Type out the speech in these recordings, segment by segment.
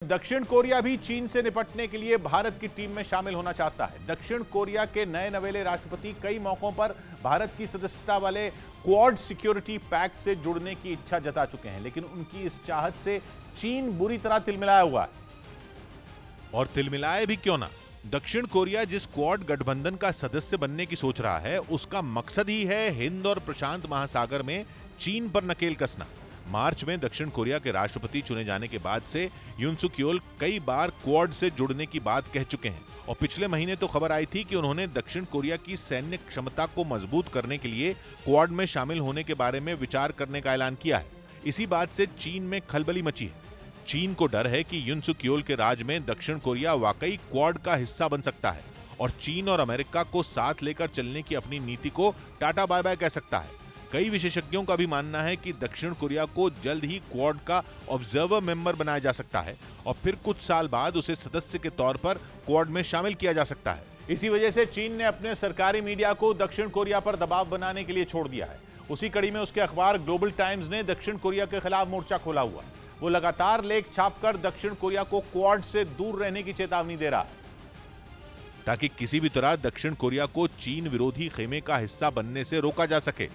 दक्षिण कोरिया भी चीन से निपटने के लिए भारत की टीम में शामिल होना चाहता है। दक्षिण कोरिया के नए नवेले राष्ट्रपति कई मौकों पर भारत की सदस्यता वाले क्वाड सिक्योरिटी पैक्ट से जुड़ने की इच्छा जता चुके हैं, लेकिन उनकी इस चाहत से चीन बुरी तरह तिलमिलाया हुआ है। और तिलमिलाए भी क्यों ना, दक्षिण कोरिया जिस क्वाड गठबंधन का सदस्य बनने की सोच रहा है, उसका मकसद ही है हिंद और प्रशांत महासागर में चीन पर नकेल कसना। मार्च में दक्षिण कोरिया के राष्ट्रपति चुने जाने के बाद से यून सुक येओल कई बार क्वाड से जुड़ने की बात कह चुके हैं और पिछले महीने तो खबर आई थी कि उन्होंने दक्षिण कोरिया की सैन्य क्षमता को मजबूत करने के लिए क्वाड में शामिल होने के बारे में विचार करने का ऐलान किया है। इसी बात से चीन में खलबली मची है। चीन को डर है कि यून सुक येओल के राज में दक्षिण कोरिया वाकई क्वाड का हिस्सा बन सकता है और चीन और अमेरिका को साथ लेकर चलने की अपनी नीति को टाटा बाय बाय कह सकता है। कई विशेषज्ञों का भी मानना है कि दक्षिण कोरिया को जल्द ही क्वाड का ऑब्जर्वर मेंबर बनाया जा सकता है और फिर कुछ साल बाद उसे सदस्य के तौर पर क्वाड में शामिल किया जा सकता है। इसी वजह से चीन ने अपने सरकारी मीडिया को दक्षिण कोरिया पर दबाव बनाने के लिए छोड़ दिया है। उसी कड़ी में उसके अखबार ग्लोबल टाइम्स ने दक्षिण कोरिया के खिलाफ मोर्चा खोला हुआ है। वो लगातार लेख छापकर दक्षिण कोरिया को क्वाड से दूर रहने की चेतावनी दे रहा है, ताकि किसी भी तरह दक्षिण कोरिया को चीन विरोधी खेमे का हिस्सा बनने से रोका जा सके।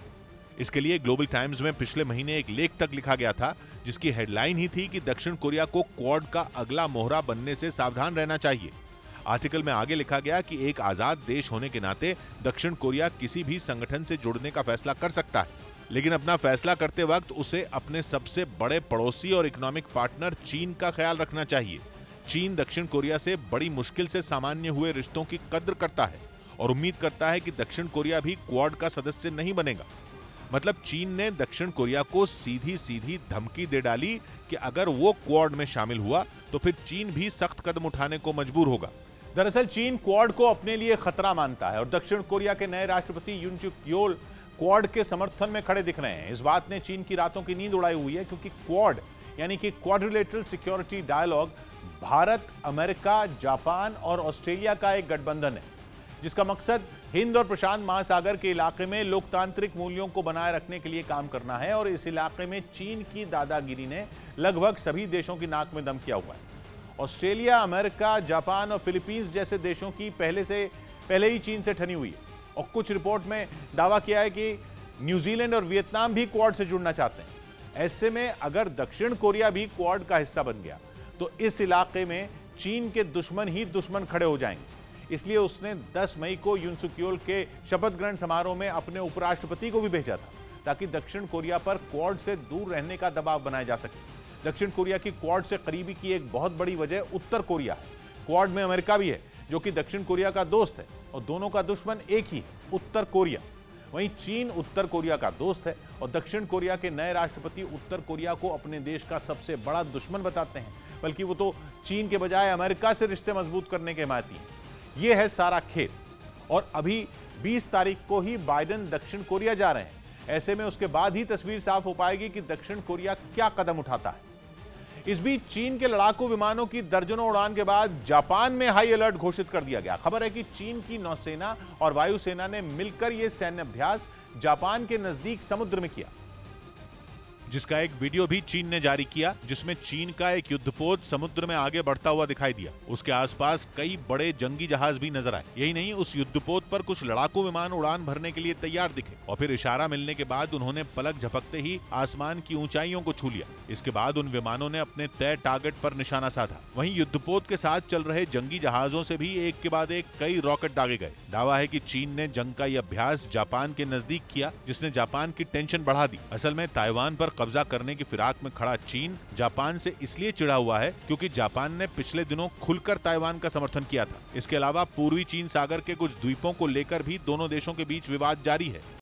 इसके लिए ग्लोबल टाइम्स में पिछले महीने एक लेख तक लिखा गया था, जिसकी हेडलाइन ही थी कि दक्षिण कोरिया को क्वाड का अगला मोहरा बनने से सावधान रहना चाहिए। आर्टिकल में आगे लिखा गया कि एक आजाद देश होने के नाते दक्षिण कोरिया किसी भी संगठन से जुड़ने का फैसला कर सकता है, लेकिन अपना फैसला करते वक्त उसे अपने सबसे बड़े पड़ोसी और इकोनॉमिक पार्टनर चीन का ख्याल रखना चाहिए। चीन दक्षिण कोरिया से बड़ी मुश्किल से सामान्य हुए रिश्तों की कद्र करता है और उम्मीद करता है कि दक्षिण कोरिया भी क्वाड का सदस्य नहीं बनेगा। मतलब चीन ने दक्षिण कोरिया को सीधी सीधी धमकी दे डाली कि अगर वो क्वाड में शामिल हुआ तो फिर चीन भी सख्त कदम उठाने को मजबूर होगा। दरअसल चीन क्वाड को अपने लिए खतरा मानता है और दक्षिण कोरिया के नए राष्ट्रपति यून सुक येओल क्वाड के समर्थन में खड़े दिख रहे हैं। इस बात ने चीन की रातों की नींद उड़ाई हुई है, क्योंकि क्वाड यानी कि quadrilateral security dialogue Bharat, America, Japan और ऑस्ट्रेलिया का एक गठबंधन है, जिसका मकसद हिंद और प्रशांत महासागर के इलाके में लोकतांत्रिक मूल्यों को बनाए रखने के लिए काम करना है। और इस इलाके में चीन की दादागिरी ने लगभग सभी देशों की नाक में दम किया हुआ है। ऑस्ट्रेलिया, अमेरिका, जापान और फिलीपींस जैसे देशों की पहले ही चीन से ठनी हुई है और कुछ रिपोर्ट में दावा किया है कि न्यूजीलैंड और वियतनाम भी क्वाड से जुड़ना चाहते हैं। ऐसे में अगर दक्षिण कोरिया भी क्वाड का हिस्सा बन गया तो इस इलाके में चीन के दुश्मन ही दुश्मन खड़े हो जाएंगे। इसलिए उसने 10 मई को यून सुक येओल के शपथ ग्रहण समारोह में अपने उपराष्ट्रपति को भी भेजा था, ताकि दक्षिण कोरिया पर क्वाड से दूर रहने का दबाव बनाया जा सके। दक्षिण कोरिया की क्वाड से करीबी की एक बहुत बड़ी वजह उत्तर कोरिया है। क्वाड में अमेरिका भी है, जो कि दक्षिण कोरिया का दोस्त है, और दोनों का दुश्मन एक ही है, उत्तर कोरिया। वहीं चीन उत्तर कोरिया का दोस्त है और दक्षिण कोरिया के नए राष्ट्रपति उत्तर कोरिया को अपने देश का सबसे बड़ा दुश्मन बताते हैं, बल्कि वो तो चीन के बजाय अमेरिका से रिश्ते मजबूत करने के हिमायती हैं। ये है सारा खेल। और अभी 20 तारीख को ही बाइडेन दक्षिण कोरिया जा रहे हैं। ऐसे में उसके बाद ही तस्वीर साफ हो पाएगी कि दक्षिण कोरिया क्या कदम उठाता है। इस बीच चीन के लड़ाकू विमानों की दर्जनों उड़ान के बाद जापान में हाई अलर्ट घोषित कर दिया गया। खबर है कि चीन की नौसेना और वायुसेना ने मिलकर यह सैन्य अभ्यास जापान के नजदीक समुद्र में किया, जिसका एक वीडियो भी चीन ने जारी किया, जिसमें चीन का एक युद्धपोत समुद्र में आगे बढ़ता हुआ दिखाई दिया। उसके आसपास कई बड़े जंगी जहाज भी नजर आए। यही नहीं, उस युद्धपोत पर कुछ लड़ाकू विमान उड़ान भरने के लिए तैयार दिखे और फिर इशारा मिलने के बाद उन्होंने पलक झपकते ही आसमान की ऊंचाइयों को छू लिया। इसके बाद उन विमानों ने अपने तय टारगेट पर निशाना साधा। वहीं युद्धपोत के साथ चल रहे जंगी जहाजों से भी एक के बाद एक कई रॉकेट दागे गए। दावा है कि चीन ने जंग का यह अभ्यास जापान के नजदीक किया, जिसने जापान की टेंशन बढ़ा दी। असल में ताइवान पर कब्जा करने की फिराक में खड़ा चीन जापान से इसलिए चिढ़ा हुआ है क्योंकि जापान ने पिछले दिनों खुलकर ताइवान का समर्थन किया था। इसके अलावा पूर्वी चीन सागर के कुछ द्वीपों को लेकर भी दोनों देशों के बीच विवाद जारी है।